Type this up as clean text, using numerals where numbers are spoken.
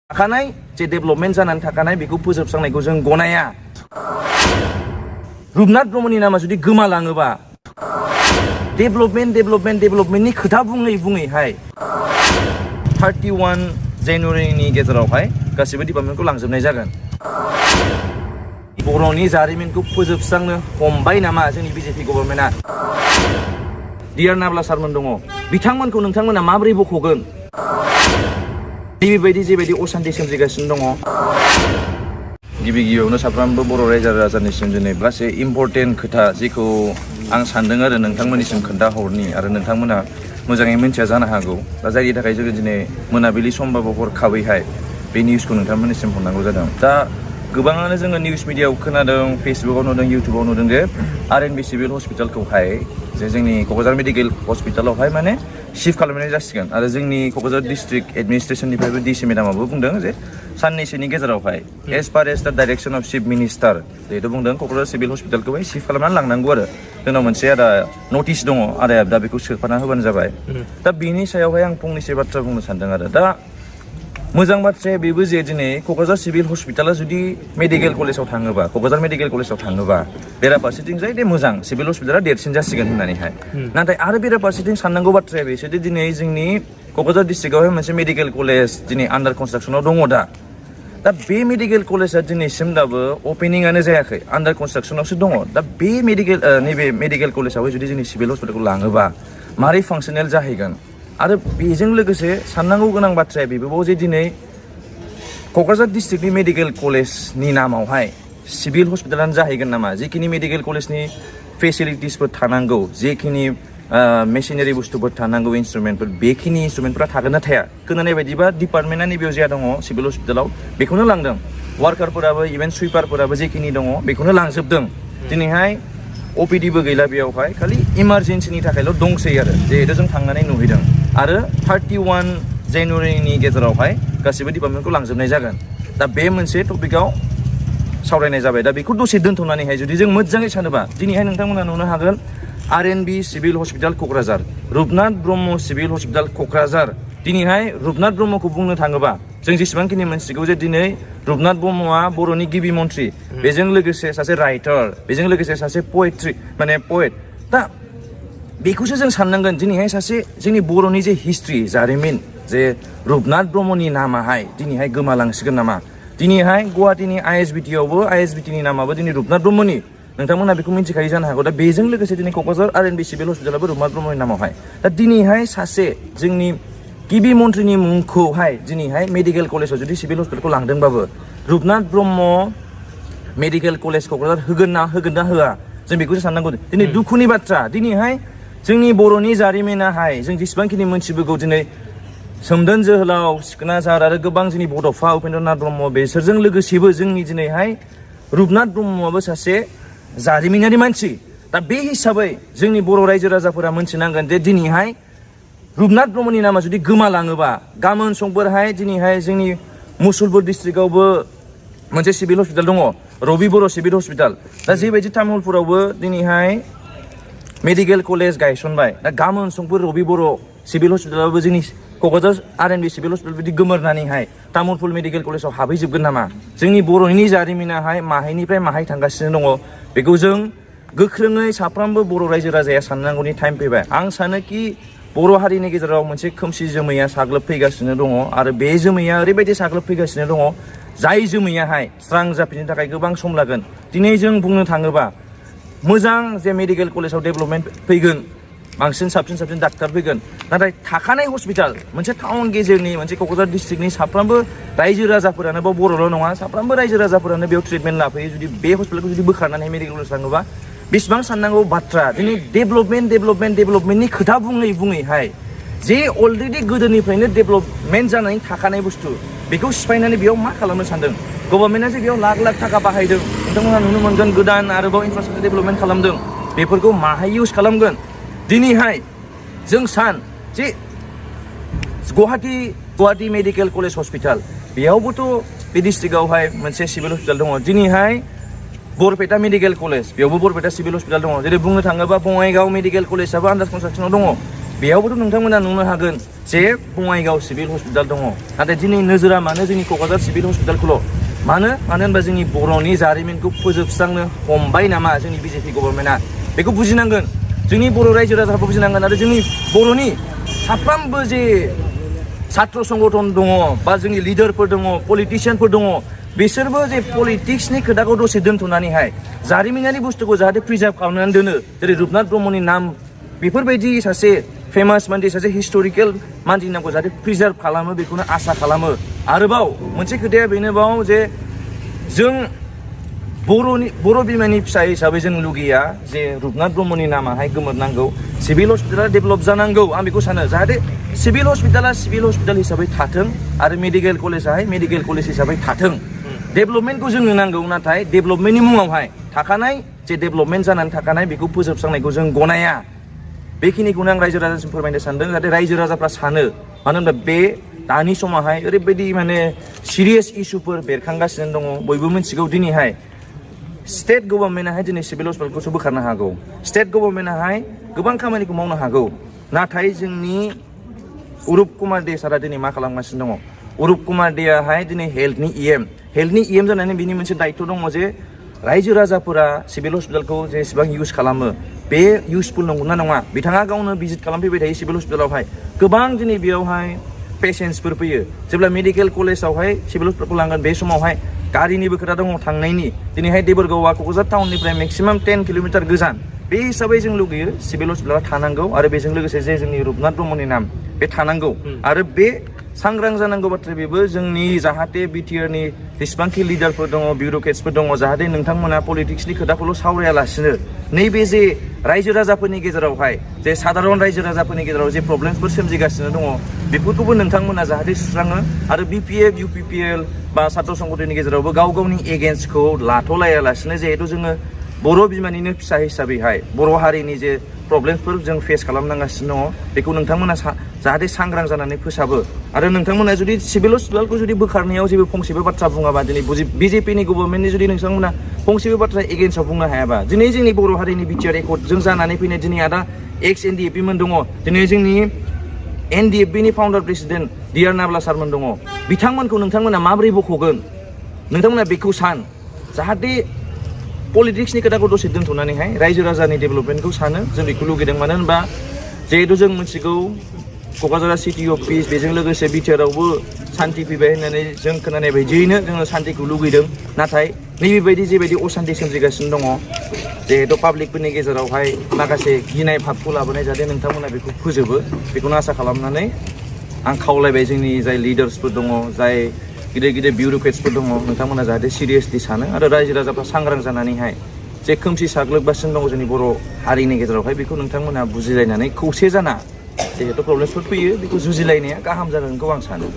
थाखानाय जे डेभेलपमेन्ट जानानै थाखानाय बेखौ फोजोबस्रांनायखौ जों गनाया। रुपनाथ ब्रह्मनि नामा जुदि गोमालाङोबा डेभेलपमेन्टनि खोथा बुङैहाय 31 जानुवारिनि गेजेरावहाय गासिबो डिपार्टमेन्टखौ लांजोबनाय जागोन। बर'नि जारिमिनखौ फोजोबस्रांनो हमबाय नामा जोंनि बिजेपि गभर्नमेन्टआ? डिआर नाब्ला सारमोन दङ, बिथांमोनखौ नोंथांमोना माबोरै बख'गोन? जेबायदि असान्थि सोमजिगासिनो दङ। गिबियावनो साफ्रोमबो बर' रायजो राजानिसिम दिनै गासै इम्परटेन्ट खोथा जेखौ आं सानदों आरो नोंथांमोननिसिम खोन्थाहरनि आरो नोंथांमोना मोजाङै मिन्थिया जानो हागौ। दा जायनि थाखाय जोङो दिनै मोनाबिलि समबाबो हरखाबैहाय बे निउसखौ नोंथांमोननिसिम हरनांगौ जादों। दा गोबाङानो जोङो निउस मिडियाआव खोनादों, फेसबुकाव नुदों, इउटुबाव नुदों जे आरएनबि सिभिल हस्पिटालखौहाय जे जोंनि क'क्राझार मेडिकेल हस्पिटालावहाय माने शिफ्ट खालामनाय जासिगोन आरो जोंनि क'क्राझार डिस्ट्रिक्ट एडमिनिस्ट्रेसननिफ्रायबो डिसि मेडामाबो बुंदों जे साननैसोनि गेजेरावहाय एज पार एस दा डाइरेक्सन अफ चिफ मिनिस्टार जिहेतु बुंदों क'क्राझार सिभिल हस्पिटालखौहाय शिफ्ट खालामनानै लांनांगौ आरो जोंनाव मोनसे आदा नटिस दङ, आदाया दा बेखौ सोफाना होबानो जाबाय। दा बेनि सायावहाय आं फंनैसो बाथ्रा बुंनो सानदों आरो दा मोजां बाथ्राया बेबो जे दिनै क'क्राझार सिभिल हस्पिटाला जुदि मेडिकेल कलेजाव थाङोबा, क'क्राझार मेडिकेल कलेजाव थाङोबा बेराफारसेथिं जाय दे मोजां सिभिल हस्पिटाला देरसिन जासिगोन होननानैहाय। नाथाय आरो बेराफारसेथिं साननांगौ बाथ्राया बेसोदि दिनै जोंनि क'क्राझार डिस्ट्रिक्टआवहाय मोनसे मेडिकेल कलेज दिनै आन्डार कनस्ट्राक्सनाव दङ दा बे मेडिकेल कलेजआ दिनैसिम दाबो अपेनिंआनो जायाखै, आन्डार कनस्ट्राक्सनावसो दङ। दा बे नैबे मेडिकेल कलेजावहाय जुदि जोंनि सिभिल हस्पिटालखौ लाङोबा मारै फांसनेल जाहैगोन? आरो बेजों लोगोसे साननांगौ गोनां बाथ्राया बेबो जे दिनै क'क्राझार डिस्ट्रिक्टनि मेडिकेल कलेजनि नामावहाय सिभिल हस्पिटालानो जाहैगोन नामा? जिखिनि मेडिकेल कलेजनि फेसिलिटिसफोर थानांगौ, जेखिनि मेसिनारि बुस्थुफोर थानांगौ, इन्सट्रुमेन्टफोर, बेखिनि इन्सट्रुमेन्टफोरा थागोन ना थाया? खोनानाय बायदिबा डिपार्टमेन्टआ नैबेयाव जा दङ सिभिल हस्पिटालाव बेखौनो लांदों। वार्कारफोराबो इभेन सुइपारफोराबो जेखिनि दङ बेखौनो लांजोबदों। दिनैहाय अपिडिबो गैला बेयावहाय, खालि इमारजेन्सिनि थाखायल' दंसै आरो जिहेतु जों थांनानै नुहैदों। आरो 31 जानुवारिनि गेजेरावहाय गासिबो डिपार्टमेन्टखौ लांजोबनाय जागोन। दा बे मोनसे टपिकआव सावरायनाय जाबाय। दा बेखौ दसे दोन्थ'नानैहाय जुदि जों मोजाङै सानोबा दिनैहाय नोंथांमोना नुनो हागोन RNB civil hospital Kokrajhar, Rupnath Brahma civil hospital Kokrajhar. दिनैहाय रुपनाथ ब्रह्मखौ बुंनो थाङोबा जों जेसेबांखिनि मोनथिगौ जे दिनै रुपनाथ ब्रह्मआ बर'नि गिबि मन्त्रि, बेजों लोगोसे सासे राइटार, बेजों लोगोसे सासे पएट। दा बेखौसो जों साननांगोन दिनैहाय सासे जोंनि बर'नि जे हिस्ट्रि, जारिमिन, जे रुपनाथ ब्रह्मनि नामाहाय दिनैहाय गोमालांसिगोन नामा? दिनैहाय गुवाहाटीनि आइएसबिटिनि नामाबो दिनै रुपनाथ ब्रह्मनि, नोंथांमोना बेखौ मिन्थिखायो जानो हागौ। दा बेजों लोगोसे दिनै क'क्राझार आरएनबि सिभिल हस्पिटालाबो रुपनाथ ब्रह्मनि नामावहाय। दा दिनैहाय सासे जोंनि गिबि मन्थ्रिनि मुंखौहाय दिनैहाय मेडिकेल कलेजाव जुदि सिभिल हस्पिटालखौ लांदोंबाबो रुपनाथ ब्रह्म मेडिकेल कलेज क'क्राझार होगोन ना होआ? जों बेखौसो साननांगौ। दिनै दुखुनि बाथ्रा, दिनैहाय जोंनि बर'नि जारिमिनाहाय जों जेसेबांखिनि मोनथिबोगौ दिनै सोमदोन जोहोलाव, सिखोनाजार आरो गोबां जोंनि बड'फा उपेन्द्रनाथ ब्रह्म बेसोरजों लोगोसेबो जोंनि दिनैहाय रुपनाथ ब्रह्मआबो सासे जारिमिनारि मानसि। दा बे हिसाबै जोंनि बर' रायजो राजाफोरा मोनथिनांगोन जे दिनैहाय रुपनाथ ब्रह्मनि नामा जुदि गोमालाङोबा गाबोन समफोरहाय दिनैहाय जोंनि मुसलपुर डिस्ट्रिक्टआवबो मोनसे सिभिल हस्पिटाल दङ, रबि बर' सिभिल हस्पिटाल। दा जेबायदि तामुलपुरावबो दिनैहाय मेडिकेल कलेज गायसनबाय, दा गाबोन समफोर रबि बर' सिभिल हस्पिटालावबो जोंनि क'क्राझार आरएनबि सिभिल हस्पिटाल बिदि गोमोरनानैहाय तामुलपुर मेडिकेल कलेजाव हाबहैजोबगोन नामा? जोंनि बर'नि जारिमिनाहाय माहायनिफ्राय माहाय थांगासिनो दङ। बेखौ जों गोख्रोङै साफ्रोमबो बर' रायजो राजाया साननांगौनि टाइम फैबाय। आं सानोखि बर' हारिनि गेजेराव मोनसे खोमसि जोमैया साग्लोबफैगासिनो दङ आरो बे जोमैया ओरैबायदि साग्लोबफैगासिनो दङ जाय जोमैयाहाय स्रां जाफिननो थाखाय गोबां सम लागोन। दिनै जों बुंनो थाङोबा मोजां जे मेडिकेल कलेजाव डेभेलपमेन्ट फैगोन, बांसिन साबसिन डाक्टार फैगोन, नाथाय थाखानाय हस्पिटाल मोनसे टाउन गेजेरनि मोनसे क'क्राझार डिस्ट्रिक्टनि साफ्रोमबो रायजो राजाफोरानो बाव बर'ल' नङा, साफ्रोमबो रायजो राजाफोरानो बेयाव ट्रिटमेन्ट लाफैयो। जुदि बे हस्पिटालखौ जुदि बोखारनानै मेडिकेल कलेज लाङोबा बेसेबां साननांगौ बाथ्रा। दिनै डेभेलपमेन्टनि खोथा बुङैहाय जे अलरेडि गोदोनिफ्रायनो डेभेलपमेन्ट जानानै थाखानाय बुस्थु बेखौ सिफायनानै बेयाव मा खालामनो सानदों? गभर्नमेन्टआ जे बेयाव लाख थाखा बाहायदों, नोंथांमोनहा नुनो मोनगोन गोदान आरोबाव इनफ्रास्ट्राक्चार डेभेलपमेन्ट खालामदों, बेफोरखौ माहाय इउज खालामगोन? दिनैहाय जों जे गुवाहाटी मेडिकेल कलेज हस्पिटाल बेयावबोथ' बे डिस्ट्रिक्टआवहाय मोनसे सिभिल हस्पिटाल दङ। दिनैहाय बरपेटा मेडिकेल कलेज, बेयावबो बरपेटा सिभिल हस्पिटाल दङ। जेरै बुंनो थाङोबा बङाइगाव मेडिकेल कलेजाबो आन्डार कनस्ट्राक्सनाव दङ, बेयावबोथ' नोंथांमोना नुनो हागोन जे बङाइगाव सिभिल हस्पिटाल दङ नाथाय दिनै नोजोरा मानो जोंनि क'क्राझार सिभिल हस्पिटालखौल' मानो होनबा जोंनि बर'नि जारिमिनखौ फोजोबस्रांनो हमबाय नामा जोंनि बिजेपि गभर्नमेन्टआ बेखौ बुजिनांगोन जोंनि बर' रायजो राजाफोरखौ बुजिनांगोन आरो जोंनि बर'नि साफ्रोमबो जे छात्र संगठन दङ बा जोंनि लिडारफोर दङ पलिटिशियानफोर दङ बिसोरबो जे पलिटिक्सनि खोथाखौ दसे दोनथ'नानैहाय जारिमिनारि बुस्थुखौ जाहाथे प्रिजार्भ खालामनानै दोनो जेरै रुपनाथ ब्रह्मनि नाम बेफोरबायदि सासे फेमास मानसि सासे हिस्ट'रिकेल मानसिनि नामखौ जाहाथे प्रिजार्भ खालामो बेखौनो आसा खालामो आरोबाव मोनसे खोथाया बेनोबाव जे जों बर' बिमानि फिसा हिसाबै जों लुगैया जे रुपनाथ ब्रह्मनि नामाहाय गोमोरनांगौ सिभिल हस्पिटाला डेभेलप जानांगौ आं बेखौ सानो जाहाथे सिभिल हस्पिटाला सिभिल हस्पिटाल हिसाबै थाथों आरो मेडिकेल कलेजाहाय मेडिकेल कलेज हिसाबै थाथों डेभेलपमेन्टखौ जोंनो नांगौ नाथाय डेभेलपमेन्टनि मुङावहाय थाखानाय जे डेभेलपमेन्ट जानानै थाखानाय बेखौ फोजोबस्रांनायखौ जों गनाया बेखिनिखौनो आं रायजो राजासिम फोरमायनो सानदों जाहाथे रायजो राजाफ्रा सानो मानो होनबा बे दानि समावहाय ओरैबायदि माने सिरियास इस्युफोर बेरखांगासिनो दङ बयबो मिथिगौ दिनैहाय स्टेट गभर्नमेन्टआहाय दिनै सिभिल हस्पिटालखौसो बोखारनो हागौ स्टेट गभर्नमेन्टआहाय गोबां खामानिखौ मावनो हागौ नाथाय जोंनि अरुप कुमार दे सारा दिनै मा खालामगासिनो दङ अरुप कुमार देआहाय दिनै हेल्थनि इएम जानानै बिनि मोनसे दायित्व दङ जे रायजो राजाफोरा सिभिल हस्पिटालखौ जेसेबां इउज खालामो बे इउजफुल नंगौना नङा बिथाङा गावनो भिजिट खालामफैबाय थायो सिभिल हस्पिटालावहाय गोबां दिनै बेयावहाय पेसेन्टसफोर फैयो जेब्ला मेडिकेल कलेजावहाय सिभिल हस्पिटालखौ लांगोन बे समावहाय गारिनिबो खोथा दङ थांनायनि दिनैहाय देबोरगावआ क'क्राझार टाउननिफ्राय मेक्सिमाम 10 किल'मिटार गोजान बे हिसाबै जों लुगैयो सिभिल हस्पिटाला थानांगौ आरो बेजों लोगोसे जे जोंनि रुपनाथ ब्रह्मनि नाम बे थानांगौ आरो बे सांग्रां जानांगौ बाथ्रा बेबो जोंनि जाहाथे बिटिआरनि जेसेबांखि लिडारफोर दङ बिउर'क्रेट्सफोर दङ जाहाथे नोंथांमोना पलिटिक्सनि खोथाखौल' सावरायालासिनो नैबे जे रायजो राजाफोरनि गेजेरावहाय जे साधारन रायजो राजाफोरनि गेजेराव जे प्रब्लेमफोर सोमजिगासिनो दङ बेफोरखौबो नोंथांमोना जाहाथे सुस्राङो आरो बिपिएफ इउपिपिएल बा छात्र संगठननि गेजेरावबो गाव गावनि एगेन्स्टखौ लाथ'लायालासिनो जिहेतु जोङो बर' बिमानिनो फिसा हिसाबैहाय बर' हारिनि जे प्रब्लेमफोर जों फेस खालामनांगासिनो दङ बेखौ नोंथांमोना जाहाथे सांग्रां जानानै फोसाबो आरो नोंथांमोना जुदि सिभिल हस्पिटालखौ जुदि बोखारनायाव जेबो फंसेबो बाथ्रा बुङाबा दिनै बिजेपिनि गभर्नमेन्टनि जुदि नोंथांमोना फंसेबो बाथ्रा एगेन्स्टआव बुंनो हायाबा दिनै जोंनि बर' हारिनि बिटिआर एकर्डजों जानानै फैनाय दिनै आदा एक्स एनडिएफपि मोन दङ दिनै जोंनि एनडिएफबिनि फाउन्डार प्रेसिडेन्ट डिआर नाब्ला सारमोन दङ बिथांमोनखौ नोंथांमोना माबोरै बख'गोन नोंथांमोना बेखौ सान जाहाथे पलिटिक्सनि खोथाखौ दसे दोनथ'नानैहाय रायजो राजानि डेभेलपमेन्टखौ सानो जों बेखौ लुगैदों मानो होनबा जिहेतु जों मिथिगौ क'क्राझार सिटि अफ पिस बेजों लोगोसे बिटिआरावबो सान्ति फैबाय होननानै जों खोनानाय बायदियैनो जोङो सान्तिखौ लुगैदों नाथाय नैबेबायदि जेबायदि असान्ति सोमजिगासिनो दङ जिहेतु पाब्लिकफोरनि गेजेरावहाय माखासे गिनाय भाबखौ लाबोनाय जाहाथे नोंथांमोना बेखौ फोजोबो बेखौनो आसा खालामनानै आं खावलायबाय जोंनि जाय लिडार्सफोर दङ जाय गिदिर गिदिर बिउर'क्रेट्सफोर दङ नोंथांमोना जाहाथे सिरियासलि सानो आरो रायजो राजाफ्रा सांग्रां जानानैहाय जे खोमसि साग्लोबगासिनो दङ जोंनि बर' हारिनि गेजेरावहाय बेखौ नोंथांमोना बुजिलायनानै खौसे जाना जिहेतु प्रब्लेमसफोर फैयो बेखौ जुजिलायनाया गाहाम जागोनखौ आं सानो